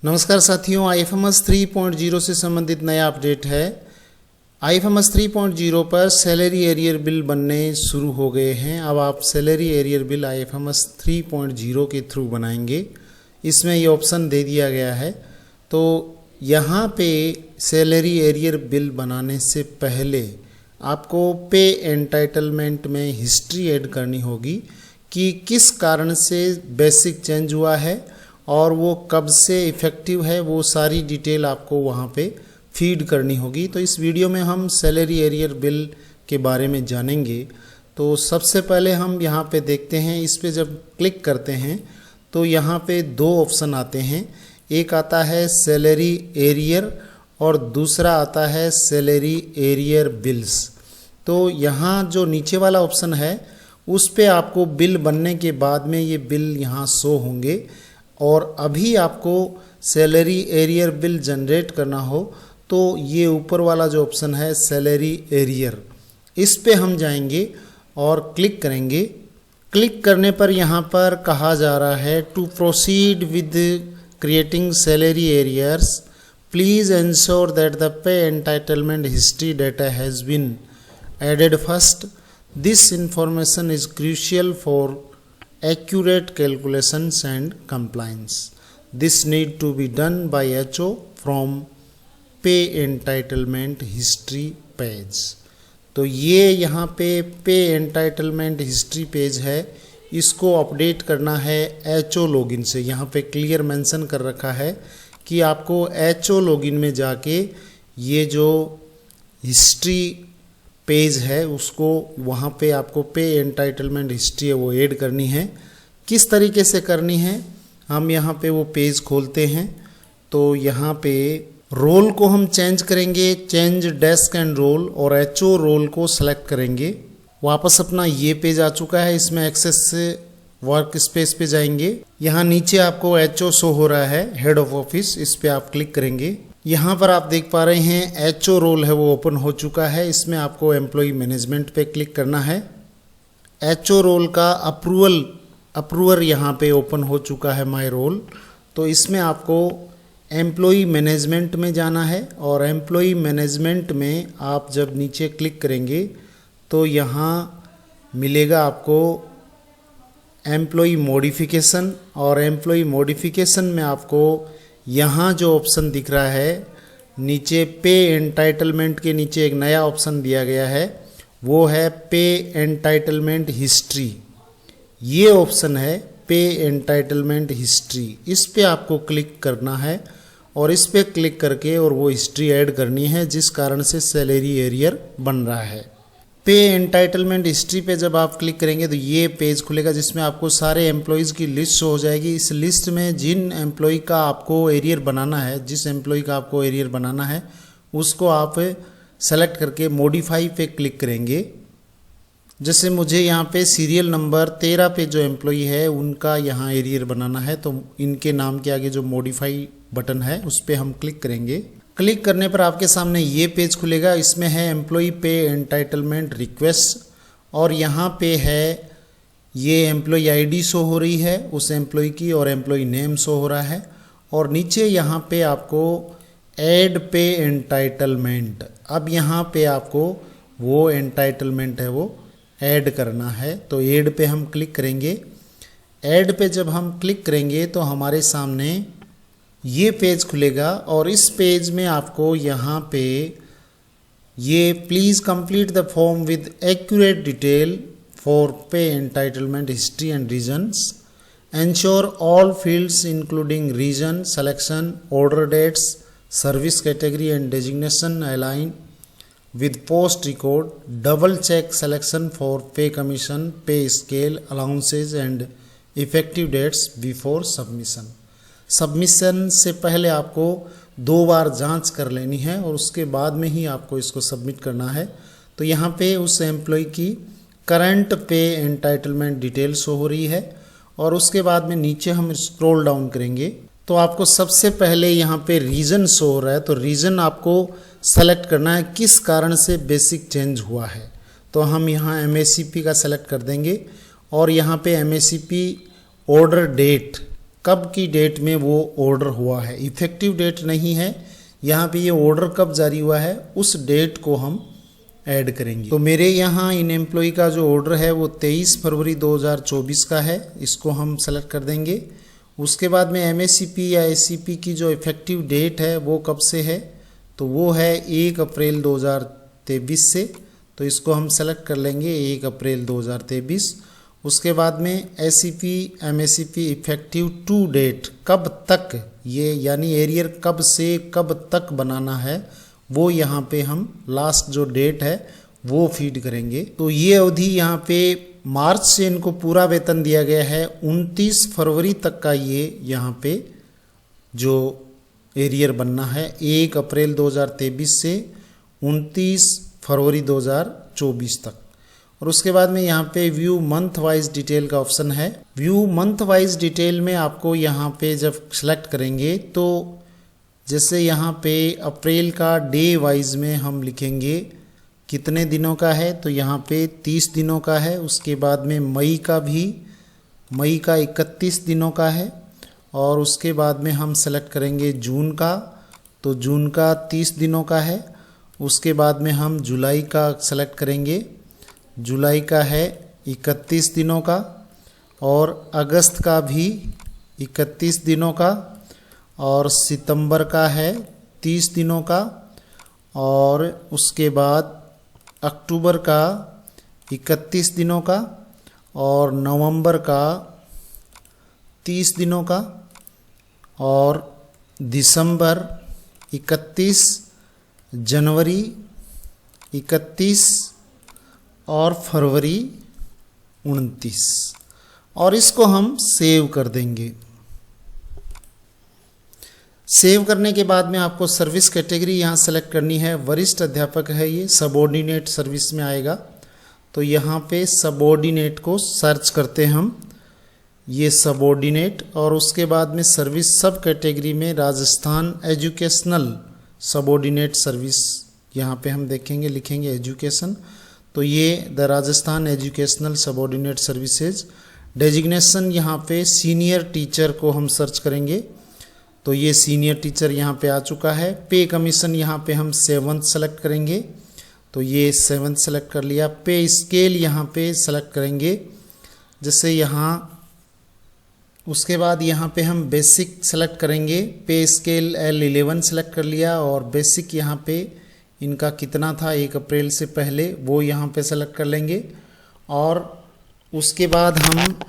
नमस्कार साथियों, IFMS 3.0 से संबंधित नया अपडेट है। IFMS 3.0 पर सैलरी एरियर बिल बनने शुरू हो गए हैं। अब आप सैलरी एरियर बिल IFMS 3.0 के थ्रू बनाएंगे। इसमें ये ऑप्शन दे दिया गया है। तो यहाँ पे सैलरी एरियर बिल बनाने से पहले आपको पे एंटाइटलमेंट में हिस्ट्री ऐड करनी होगी कि किस कारण से बेसिक चेंज हुआ है और वो कब से इफ़ेक्टिव है। वो सारी डिटेल आपको वहाँ पे फीड करनी होगी। तो इस वीडियो में हम सैलरी एरियर बिल के बारे में जानेंगे। तो सबसे पहले हम यहाँ पे देखते हैं, इस पे जब क्लिक करते हैं तो यहाँ पे दो ऑप्शन आते हैं। एक आता है सैलरी एरियर और दूसरा आता है सैलरी एरियर बिल्स। तो यहाँ जो नीचे वाला ऑप्शन है उस पे आपको बिल बनने के बाद में ये बिल यहाँ शो होंगे। और अभी आपको सैलरी एरियर बिल जनरेट करना हो तो ये ऊपर वाला जो ऑप्शन है सैलरी एरियर, इस पे हम जाएंगे और क्लिक करेंगे। क्लिक करने पर यहाँ पर कहा जा रहा है to proceed with creating salary arrears please ensure that the pay entitlement history data has been added first. This information is crucial for accurate calculations and compliance. This need to be done by HO from pay entitlement history page. तो ये यहाँ पे entitlement history page है, इसको update करना है HO login से। यहाँ पे क्लियर मेंशन कर रखा है कि आपको HO लॉगिन में जाके ये जो हिस्ट्री पेज है उसको वहाँ पे आपको पे एंटाइटलमेंट हिस्ट्री है वो ऐड करनी है। किस तरीके से करनी है, हम यहाँ पे वो पेज खोलते हैं। तो यहाँ पे रोल को हम चेंज करेंगे, चेंज डेस्क एंड रोल, और HO रोल को सेलेक्ट करेंगे। वापस अपना ये पेज आ चुका है। इसमें एक्सेस से वर्क स्पेस पे जाएंगे। यहाँ नीचे आपको HO शो हो रहा है, हेड ऑफ ऑफिस, इस पे आप क्लिक करेंगे। यहाँ पर आप देख पा रहे हैं HO रोल है वो ओपन हो चुका है। इसमें आपको एम्प्लॉय मैनेजमेंट पे क्लिक करना है। HO रोल का अप्रूवर यहाँ पे ओपन हो चुका है, माय रोल। तो इसमें आपको एम्प्लॉय मैनेजमेंट में जाना है और एम्प्लॉय मैनेजमेंट में आप जब नीचे क्लिक करेंगे तो यहाँ मिलेगा आपको एम्प्लॉय मॉडिफिकेशन, और एम्प्लॉय मॉडिफिकेशन में आपको यहाँ जो ऑप्शन दिख रहा है नीचे पे एंटाइटलमेंट के नीचे एक नया ऑप्शन दिया गया है, वो है पे एंटाइटलमेंट हिस्ट्री। ये ऑप्शन है पे एंटाइटलमेंट हिस्ट्री। इस पे आपको क्लिक करना है और इस पे क्लिक करके और वो हिस्ट्री ऐड करनी है जिस कारण से सैलरी एरियर बन रहा है। पे एंटाइटलमेंट हिस्ट्री पे जब आप क्लिक करेंगे तो ये पेज खुलेगा जिसमें आपको सारे एम्प्लॉयज़ की लिस्ट शो हो जाएगी। इस लिस्ट में जिन एम्प्लॉय का आपको एरियर बनाना है, जिस एम्प्लॉय का आपको एरियर बनाना है उसको आप सेलेक्ट करके मॉडिफाई पे क्लिक करेंगे। जैसे मुझे यहाँ पे सीरियल नंबर 13 पे जो एम्प्लॉय है उनका यहाँ एरियर बनाना है, तो इनके नाम के आगे जो मॉडिफाई बटन है उस पर हम क्लिक करेंगे। क्लिक करने पर आपके सामने ये पेज खुलेगा। इसमें है एम्प्लॉय पे एंटाइटलमेंट रिक्वेस्ट, और यहाँ पे है ये एम्प्लॉय आईडी शो हो रही है उस एम्प्लॉय की, और एम्प्लॉय नेम शो हो रहा है। और नीचे यहाँ पे आपको ऐड पे एंटाइटलमेंट, अब यहाँ पे आपको वो एंटाइटलमेंट है वो ऐड करना है। तो ऐड पे हम क्लिक करेंगे। ऐड पे जब हम क्लिक करेंगे तो हमारे सामने ये पेज खुलेगा, और इस पेज में आपको यहाँ पे ये please complete the form with accurate detail for pay entitlement history and reasons, ensure all fields including reason selection, order dates, service category and designation align with post record, double check selection for pay commission, pay scale, allowances and effective dates before submission. Submission से पहले आपको 2 बार जांच कर लेनी है और उसके बाद में ही आपको इसको सबमिट करना है। तो यहाँ पे उस एम्प्लॉय की करंट पे एंटाइटलमेंट डिटेल शो हो रही है, और उसके बाद में नीचे हम स्क्रॉल डाउन करेंगे तो आपको सबसे पहले यहाँ पे रीज़न शो हो रहा है। तो रीज़न आपको सेलेक्ट करना है किस कारण से बेसिक चेंज हुआ है। तो हम यहाँ MACP का सेलेक्ट कर देंगे, और यहाँ पे MACP ऑर्डर डेट कब की डेट में वो ऑर्डर हुआ है, इफेक्टिव डेट नहीं है। यहाँ पे ये ऑर्डर कब जारी हुआ है उस डेट को हम ऐड करेंगे। तो मेरे यहाँ इन एम्प्लॉय का जो ऑर्डर है वो 23 फरवरी 2024 का है, इसको हम सेलेक्ट कर देंगे। उसके बाद में MSCP या SCP की जो इफेक्टिव डेट है वो कब से है, तो वो है 1 अप्रैल 2023 से, तो इसको हम सेलेक्ट कर लेंगे 1 अप्रैल 2023। उसके बाद में SCP MSCP effective to date, कब तक ये यानी एरियर कब से कब तक बनाना है वो यहाँ पे हम लास्ट जो डेट है वो फीड करेंगे। तो ये अवधि यहाँ पे मार्च से इनको पूरा वेतन दिया गया है, 29 फरवरी तक का ये यहाँ पे जो एरियर बनना है 1 अप्रैल 2023 से 29 फरवरी 2024 तक। और उसके बाद में यहाँ पे व्यू मंथ वाइज डिटेल का ऑप्शन है। व्यू मंथ वाइज डिटेल में आपको यहाँ पे जब सेलेक्ट करेंगे तो जैसे यहाँ पे अप्रैल का डे वाइज में हम लिखेंगे कितने दिनों का है, तो यहाँ पे 30 दिनों का है। उसके बाद में मई का 31 दिनों का है। और उसके बाद में हम सेलेक्ट करेंगे जून का, तो जून का 30 दिनों का है। उसके बाद में हम जुलाई का सेलेक्ट करेंगे, जुलाई का है 31 दिनों का। और अगस्त का भी 31 दिनों का। और सितंबर का है 30 दिनों का। और उसके बाद अक्टूबर का 31 दिनों का। और नवंबर का 30 दिनों का। और दिसंबर 31, जनवरी 31 और फरवरी 29। और इसको हम सेव कर देंगे। सेव करने के बाद में आपको सर्विस कैटेगरी यहाँ सेलेक्ट करनी है, वरिष्ठ अध्यापक है ये, सबऑर्डिनेट सर्विस में आएगा। तो यहाँ पे सबऑर्डिनेट को सर्च करते हैं हम, ये सबऑर्डिनेट। और उसके बाद में सर्विस सब कैटेगरी में राजस्थान एजुकेशनल सबऑर्डिनेट सर्विस यहाँ पे हम देखेंगे, लिखेंगे एजुकेशन। तो ये the Rajasthan educational subordinate services. Designation यहाँ पे सीनियर टीचर को हम सर्च करेंगे, तो ये सीनियर टीचर यहाँ पे आ चुका है। पे कमीशन यहाँ पे हम 7th सेलेक्ट करेंगे, तो ये 7th सेलेक्ट कर लिया। पे स्केल यहाँ पे सेलेक्ट करेंगे, जैसे यहाँ। उसके बाद यहाँ पे हम बेसिक सेलेक्ट करेंगे, पे स्केल L11 सेलेक्ट कर लिया। और बेसिक यहाँ पे इनका कितना था 1 अप्रैल से पहले वो यहाँ पे सेलेक्ट कर लेंगे। और उसके बाद हम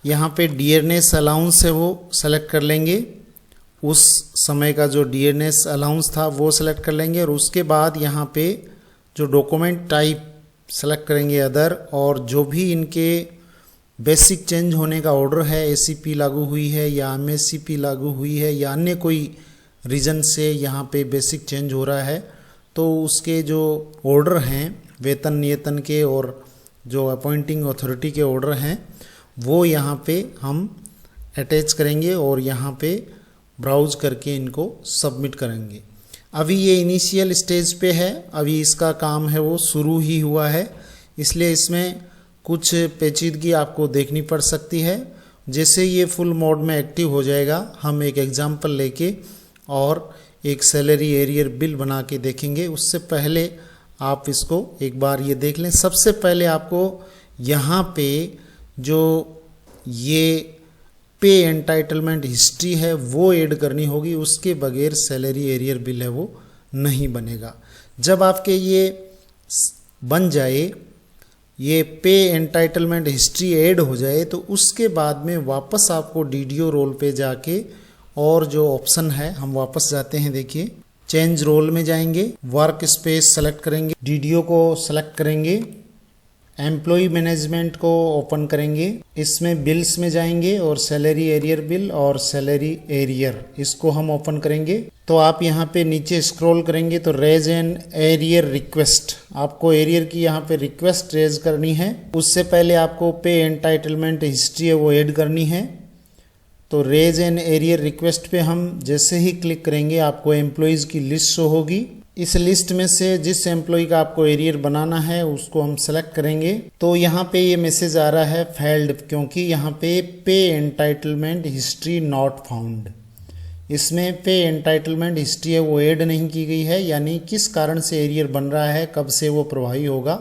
यहाँ पे डियरनेस अलाउंस है वो सेलेक्ट कर लेंगे, उस समय का जो डियरनेस अलाउंस था वो सेलेक्ट कर लेंगे। और उसके बाद यहाँ पे जो डॉक्यूमेंट टाइप सेलेक्ट करेंगे अदर। और जो भी इनके बेसिक चेंज होने का ऑर्डर है, SCP लागू हुई है या MSCP लागू हुई है या अन्य कोई रीजन से यहाँ पे बेसिक चेंज हो रहा है, तो उसके जो ऑर्डर हैं वेतन नियतन के और जो अपॉइंटिंग अथॉरिटी के ऑर्डर हैं वो यहाँ पे हम अटैच करेंगे और यहाँ पे ब्राउज करके इनको सबमिट करेंगे। अभी ये इनिशियल स्टेज पे है, अभी इसका काम है वो शुरू ही हुआ है, इसलिए इसमें कुछ पेचीदगी आपको देखनी पड़ सकती है। जैसे ये फुल मोड में एक्टिव हो जाएगा, हम एक एग्जांपल लेके और एक सैलरी एरियर बिल बना के देखेंगे। उससे पहले आप इसको एक बार ये देख लें। सबसे पहले आपको यहाँ पे जो ये पे एंटाइटलमेंट हिस्ट्री है वो ऐड करनी होगी, उसके बगैर सैलरी एरियर बिल है वो नहीं बनेगा। जब आपके ये बन जाए, ये पे एंटाइटलमेंट हिस्ट्री ऐड हो जाए, तो उसके बाद में वापस आपको DDO रोल पे जाके और जो ऑप्शन है हम वापस जाते हैं। देखिए चेंज रोल में जाएंगे, वर्क स्पेस सेलेक्ट करेंगे, DDO को सेलेक्ट करेंगे, एम्प्लॉय मैनेजमेंट को ओपन करेंगे, इसमें बिल्स में जाएंगे और सैलरी एरियर बिल और सैलरी एरियर इसको हम ओपन करेंगे। तो आप यहाँ पे नीचे स्क्रॉल करेंगे तो रेज एन एरियर रिक्वेस्ट, आपको एरियर की यहाँ पे रिक्वेस्ट रेज करनी है। उससे पहले आपको पे एंटाइटलमेंट हिस्ट्री है वो ऐड करनी है। तो रेज एन एरियर रिक्वेस्ट पे हम जैसे ही क्लिक करेंगे आपको एम्प्लॉयज़ की लिस्ट शो होगी। इस लिस्ट में से जिस एम्प्लॉय का आपको एरियर बनाना है उसको हम सेलेक्ट करेंगे। तो यहाँ पे ये मैसेज आ रहा है फेल्ड, क्योंकि यहाँ पे पे एंटाइटलमेंट हिस्ट्री नॉट फाउंड, इसमें पे एंटाइटलमेंट हिस्ट्री है वो ऐड नहीं की गई है, यानी किस कारण से एरियर बन रहा है, कब से वो प्रभावी होगा,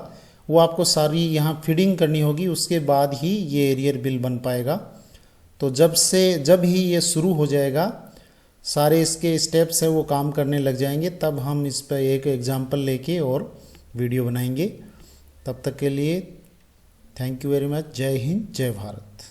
वो आपको सारी यहाँ फीडिंग करनी होगी, उसके बाद ही ये एरियर बिल बन पाएगा। तो जब ही ये शुरू हो जाएगा, सारे इसके स्टेप्स है वो काम करने लग जाएंगे, तब हम इस पर एक एग्जांपल लेके और वीडियो बनाएंगे। तब तक के लिए थैंक यू वेरी मच। जय हिंद, जय भारत।